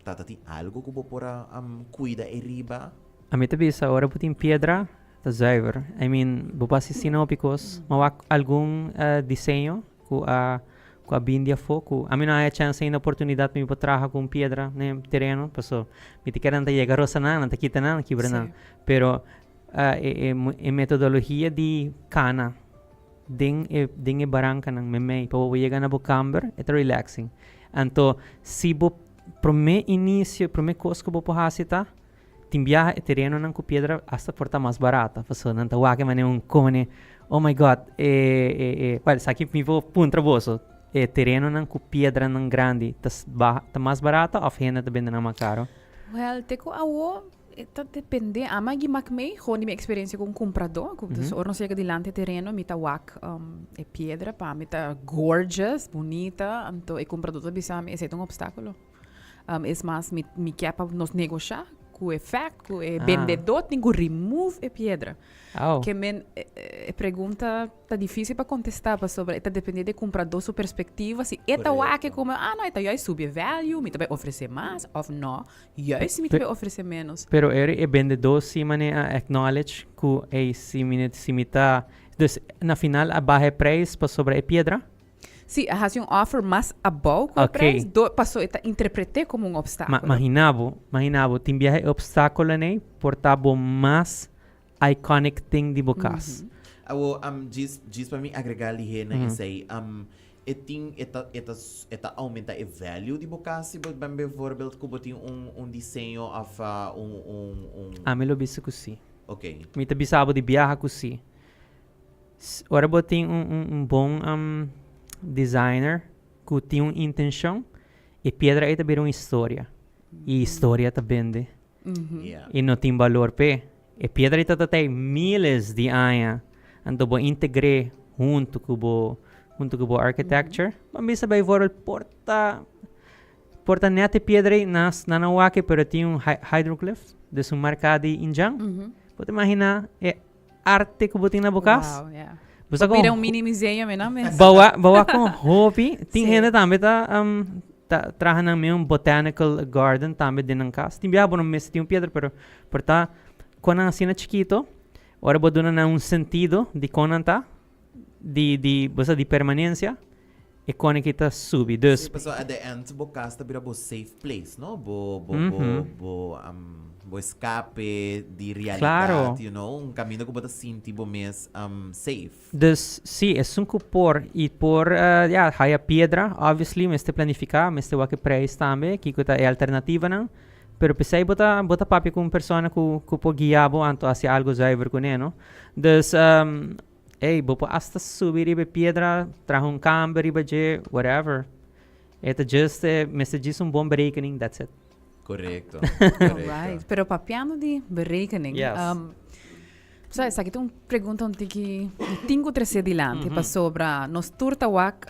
tata tem algo que pora cuida e riba a mim também essa hora putin pedra tá zuiver I mean bopasi sinopicos mawak algum desenho com a bindia foco. A mim não há chance ainda oportunidade de me trabalhar com pedra no terreno, porque me te querem chegar rosa não te quita não, quebra não. Pero metodologia de cana. Ding e barangka ng memay. Pawawayagan na bo camber, ito relaxing. Anto, si bo prome costo bo po hasita, timbiyahe terreno ng piedra hasta porta mas barata. Paso, nantawake man yung kone, oh my God, well, sa akin mi po puntra boso, terreno ng piedra ng grande, ta mas barata, of hena ta benda ng makaro? Well, teko awo, ito depende. Ama gimakmei, hindi may experience kung comprador. Kung orno siya kadilante terreno, mita wak piedra pa, mita gorgeous, bonita, anto comprador bisami, ese itong obstáculo. Es mas mi kepa nos negociar com o fact, com o vendedor, tem que remove a piedra. Que men pergunta tá difícil para contestar, para sobre, tá depende de comprador sua perspectiva, se eta wake como, não, eta já sube value, me também oferecer mais, ou não, já se me também oferecer menos. Pero é vendedor se mane acknowledge que se me tá, na final a barra preço para sobre a piedra. Sim, has um offer mais above com o preço, passou a interpretar como um obstáculo. Imaginavo, tem viaje obstáculo né, portavo mais iconic thing de bocas. Diz para mim agregar ali na isso aí, eta aumenta o value de bocas, se bem voorbeeld que botem desenho of me lo visto assim. Ok. Me te bisabo de viajar assim. Ora botem bom designer que tem uma intenção e pedra é também uma história e história tá vende e não tem valor pe e pedra é tem milhares de anos então vou integrar junto com o architecture mas vai ver porta nete pedra nas nanawake pero tem hydroglyph de um marcado em jang pode imaginar é arte que botem na bocas. Wow, yeah. Vira mini museu, mas bawa com hobby, tem gente também trabalha na meu botanical garden também dentro da casa. Tem biabo no mês tem pedra, pero porta quando assim é chiquito, ora boduna na sentido de conanta de permanência e quando que tá subi. Dus pessoal at the end bo casa vira bo safe place, no? Bo escape de realidade, claro. You know, caminho que bota sentir bo mes safe. Dus sim, é um por e por haya pedra, obviously, mas te planificar, mas te wake preço também, que é alternativa não. Pero pensei bota papi com pessoa que po guiabo anto hacia algo driver com ele, no? Dus bopo hasta subir riba pedra, trajo camber riba je, whatever. Ito just, mas diz bom berekening, that's it. Correcto. Alright. Pero papiano de berekening. Yes. Sabe, aqui tem uma pergunta que tenho que trazer adiante para sobre nos turtawak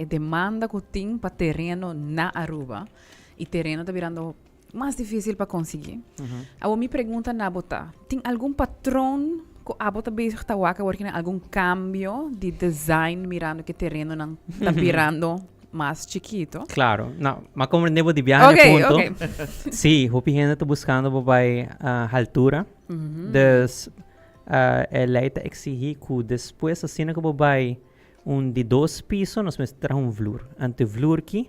demanda que tem para terreno na Aruba e terreno está virando mais difícil para conseguir. A minha pergunta na bota, tem algum patrão que a bota bem está working algum cambio de design mirando que terreno não está virando mais chiquito? Claro, não, mas como devo de viajar ponto. Okay. Sim, o gente está buscando a altura. Des ela está exigir que depois assim que vai de 2 pisos, nós vamos ter flor. Ante flor aqui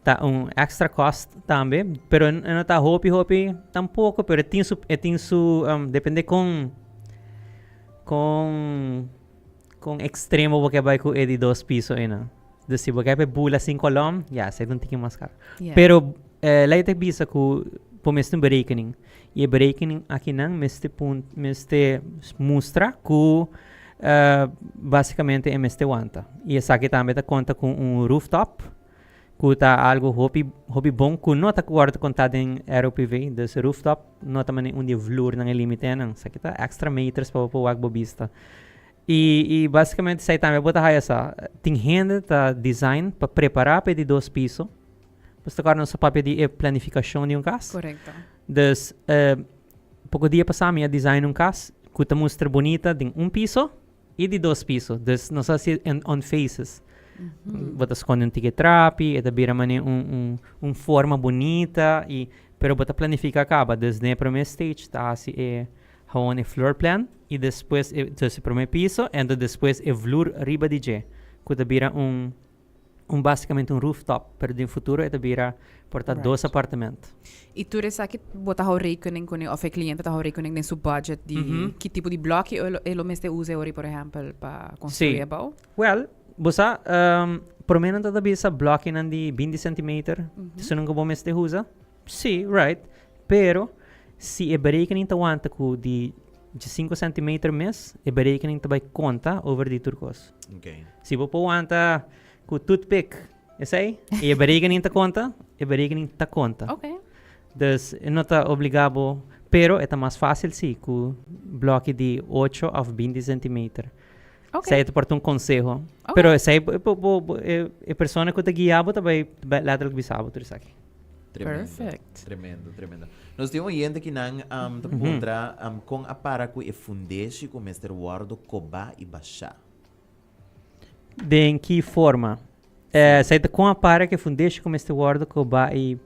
tá extra cost também, pero não está hopi tampouco, pero tem su depende com extremo porque vai com de 2 pisos ainda. Se você vai bula 5 colom, sei um tiquinho mais caro. Yeah. Pero lá está bisa que pomeste berekening. E a berekening aqui não meste mostra que basicamente é meste wanta. E essa aqui também conta com rooftop, que tá algo hobby bom, que não está coberto contado em ROPV, desse rooftop, não também onde flor não é limite não. Isso aqui tá extra meters para o agbo vista. E basicamente isso aí também bota essa tem gente tá design para preparar para de 2 pisos. Basta agora nosso papel de planificação de caso. Correto. Dus pouco dia passado a design caso que tá mostra bonita de 1 piso e de 2 pisos. Dus não sei se on faces. Bota esconde ticket trapi, eta bira mane forma bonita e pero bota planifica acaba desde o primeiro stage tá assim a floor plan e depois esse primeiro piso e depois flor riba de je que bira basicamente um rooftop, pero no futuro ito vira porta Right. 2 apartamento. E tu res aqui botar o rekening com of cliente tá o rekening nem seu budget de que tipo de bloco ele mesmo usa ori por exemplo para construir Sim. about. Well, bosa, promenan tada bisa blocking andi 20 cm, sunong ko bomeste husa? Sí, right. Pero, si e berekening tawanta ko de 5 cm mes, e berekening tabay conta over di turcos. Okay. Si po wanta ko toothpick, esay, e berekening ta conta, e berekening ta conta. Okay. Dus, não está obrigado, pero é mais fácil sim, com bloco de 8 a 20 cm. Okay. Saya te um conselho. Okay. Pero saya é pessoa que te guiava também lateral que bisabo tudo isso aqui. Tremendo. Perfect. Tremendo. Nós temos um gente que não encontra com a para que é fundeixe com Mr. Wardo Koba e Bachá. De em que forma? Saya te com a para que fundeixe com este word que vai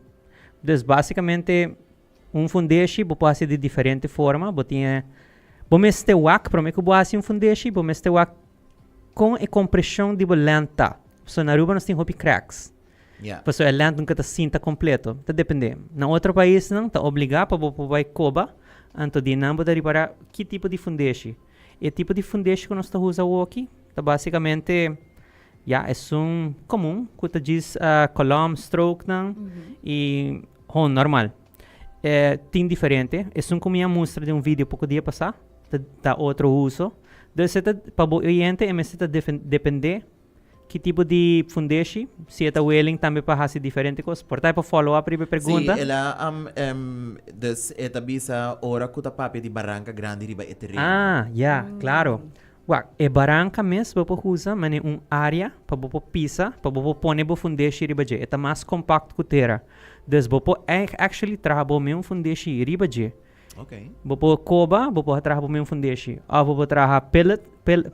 dus basicamente fundeixe pode ser de diferente forma, botinha este wak, para mim que boa um fundeixe, este wak com a compressão de lenta. So na Aruba nós temos hopi cracks. Yeah. Paso a lenta nunca tá cinta completo. Tá depende. Na outro país não tá obrigado para vai coba, anto de não poder para que tipo de fundeixe. E tipo de fundeixe que nós tá usando aqui, tá basicamente é comum, que tá diz column stroke não e normal. Tem diferente. É como eu mostra de vídeo pouco dia passar, tá outro uso. Então, para o cliente, depende que tipo de fundeixe, se é willing também para fazer diferente coisas. Portanto, para follow-up e pergunta. Sim, ela des bisa ora que papi de Barranca Grande riba e terreno. Claro. E Barranca mesmo para usar, mas é área para pisa, para pôr o fundeixe riba de. É mais compacto que terra. Então, você actually trabalha mesmo fundeixe riba de. Ok. Você coba, você trabalha mesmo fundeixe. Ou você trabalha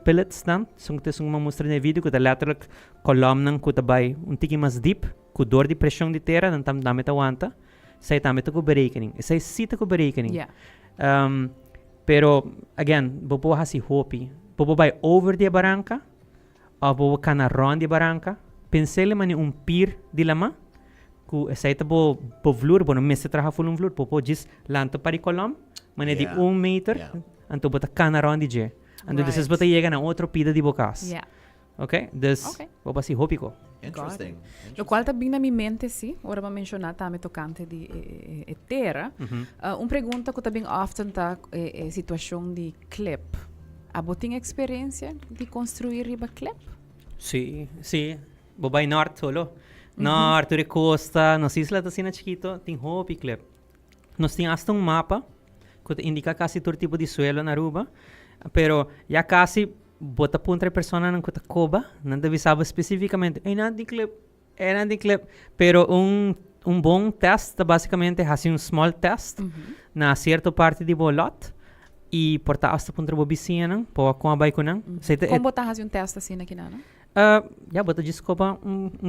pellets dan, sung uma mostra no vídeo que a lateral columna que vai tiki mais deep, com dor de pressão de terra, não tam dame aguanta. Sai também com berekening. Sai cita com berekening. Yeah. Pero again, você hasi hopi. Você vai over de barranca, ou você cana ron de barranca. Pensele mani pier de lama, que sai tabo povlur, bueno, messe traha full flur, popo jis lanto pari column, mani de 1 meter, anto bota cana ron de je. Ando Right. depois você chega na outra pida de bocas. Yeah. Ok? Dus, Okay. vou passar hopi ko. Interesting. Lo qual também na minha mente, sim, ora para mencionar também tocante de terra. Pergunta que também often tá situação de clip. Abo tem experiência de construir riba clip? Sim. Vou vai norte solo. Norte, de costa, nas islas assim na chiquito, tem hopi clip. Nós temos hasta mapa que indica quase todo tipo de suelo na Aruba. Pero ya casi bota punta persona nang kuta koba, não deve saber especificamente, não clip, pero bom test basicamente hace small test na certa parte de bolot e porta hasta punta bobicina nang po com a bike nang. Como botar fazer teste assim aqui não? Bota descoba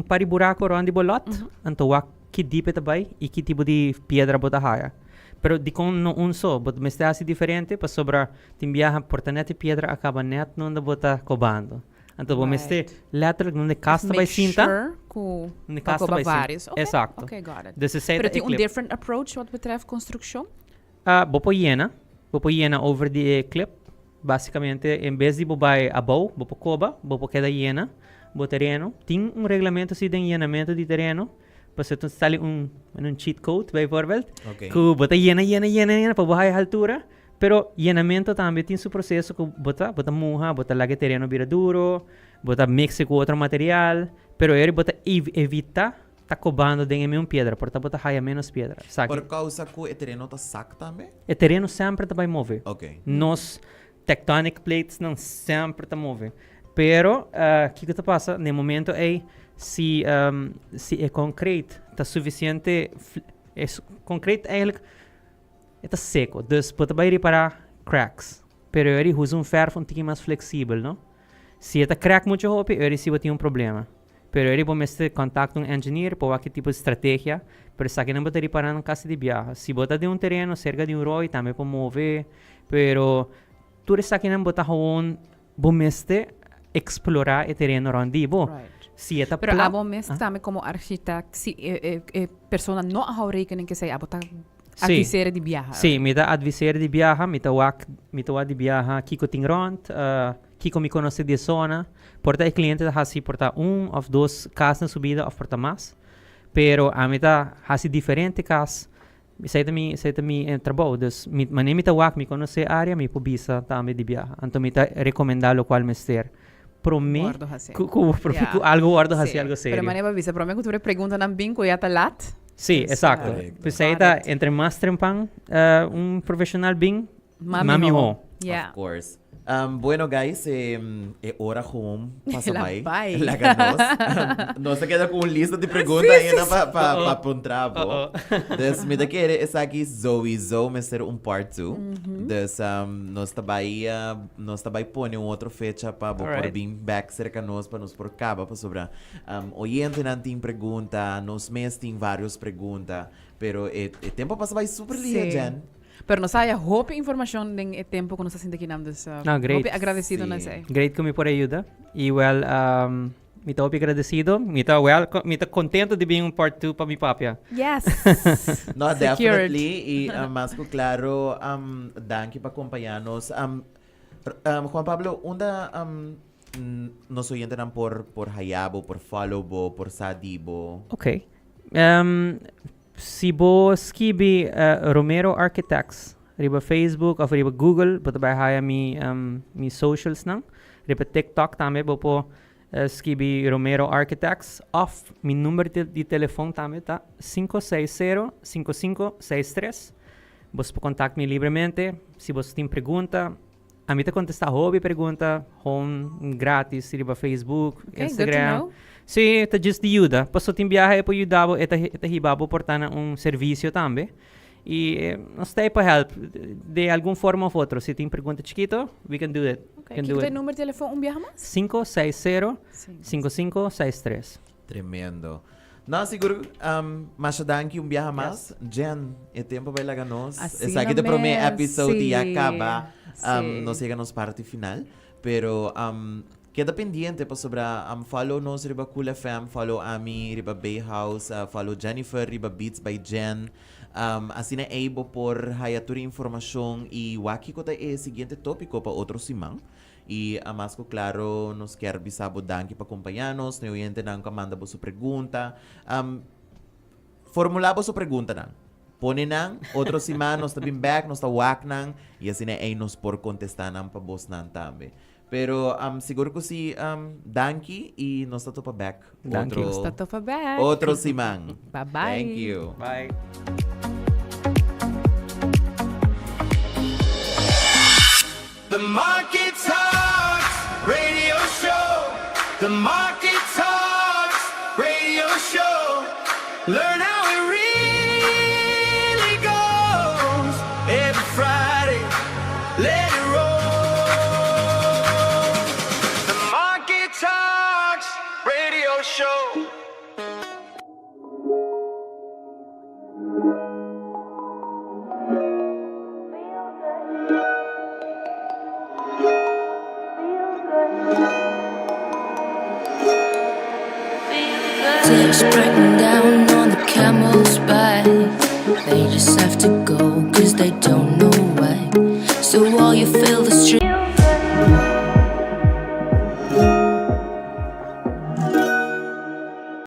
pari buraco ron de bolot, anto que deep tabay e que tipo de pedra bota haya. Pero di con no unso, but me está assim diferente, para sobra timbiaha portanete piedra acaba net não da bota cobando. Então vou meste lateral não de casta vai cinta. Make casta sure vai vários. Okay. Exato. Okay, got it. Desse Pero tem different approach wat betreft construção? Vou pôr hiena over the clip. Basicamente, em vez de bobai above, vou pôr coba, vou pôr queda hiena, vou terreno. Tem regulamento assim de hienamento de terreno. Você tem ali cheat code, bijvoorbeeld. Okay. Que bota hiena para baixar a altura. Pero llenamento também tem seu processo que bota moja, bota lague terreno vira duro, bota mixe com outro material. Pero ele bota evita tá cobando de mesma pedra, portanto bota raia menos pedra. Sabe? Por causa que o terreno tá saco também? O terreno sempre vai mover. Ok. Nos tectonic plates não sempre tá mover. Pero que tá passa no momento é se é concreto, tá suficiente, concreto eigenlijk está seco, dus pode vai reparar cracks. Pero ele usa ferro um pouquinho mais flexível, não? Se está crack muito rápido, ele se vai ter problema. Pero ele vai mestre contato com engineer para que tipo de estratégia, pero sabe que não pode reparar na casa de viagem. Se bota de terreno cerca de ROI, também pode mover, pero tu sabe que não bota vou mestre explorar o terreno onde vou. Right. si eta Pero pla- abo mes tame como architect, si persona no hou rekening que sei abo ta adviseren die viaja. Sì, mi da advisare di viaja, mi da di viaja, kiko ting rond, kiko mi conoce di zona, porta el cliente da hasi porta of dos casas na subida of porta más, pero a mi da hasi diferente cas, sei mi trabalho, dus mi ta wak mi conoce área, mi pobisa tame di viaja, anto mi ta recomendar lo qual mester. Pro me, Guardo hasi. ku algo guardo hasi algo Pero serio. maneva visa, pero me cultura pergunta nan bingo ya ta lat. Sì, Yes, esatto. correct. Pues sei da entre más trempang, un professional bing, Mami ho. Yeah. Of course. Bueno, guys, hora home. Pasabay. Labay. La ganos. No se queda con un listo de preguntas aí para apontar. Dus, me da querer essa aqui Zoe ser um part 2. Dus, nós também põe outra fecha para por Alright. vir back cerca nós para nos por caba para sobre oyente não tem pergunta, nos mês tem vários perguntas, pero o tempo passa vai super lindo, Jen. Pero nos haya hope información en el tiempo que nos haciendo aquí dus Great. hope agradecido Sí. na sei. Great kami por ayuda. E well, mi ta agradecido. Mi ta contento de vir um part 2 para mi papia. Yes. No, Secured. definitely. Y más que claro, danke para acompañarnos. Juan Pablo, onda nos oyentan por Hayabo, por Followbo, por Sadibo. Ok. Si bo skibi Romero Architects, riba Facebook of riba Google, bota ba haya mi socials nang. Riba TikTok tame bo po skibi Romero Architects of mi numero de telefone tame ta 560-5563. Vos po contact me livremente. Si vos tem pergunta, a mim te contestar hobby pergunta, home grátis, riba Facebook, Okay, Instagram. good to know. Sim, esta just de ajuda. Passo tem viaje para ajudar, esta hibabo portana serviço também. E nós temos para help de alguma forma ou outra. Se tem pergunta chiquito, we can do it. Okay, Can kiko do tayo it. número de telefone viaja más? 560-5563. Tremendo. No, seguro, masyadang yung biyaha mas. Jen, e tempo ba ilaganos? Así Esa que te naman, prome episode sí. y acaba. Sí. Nos llegamos parte final. Pero, queda pendiente pa sobra follow nos riba Cool FM, follow Ami, riba Bay House, follow Jennifer, riba Beats by Jen. Assim na able por hayaturi informação e waki ko tayo siguiente tópico pa outro simang. E mas ko claro, nos quer bisabo danke pa acompanhanos, no oyente nang kamanda bo su pergunta. Formula bo su pergunta nang. Pone nang, outro simang, nos tabing back, nos tawak nang, e assim na nos por contestar nang pa boss nang tambe. Pero siguro ko si danke e nos tato pa back. Danke. Outro, Está to pa back. outro simang. Bye-bye. Thank you. Bye. The Market Talks Radio Show. The Market Talks Radio Show. Learn how it really goes. Every Friday, let it roll. The Market Talks Radio Show. Tears breaking down on the camel's back. They just have to go 'cause they don't know why. So while you feel the street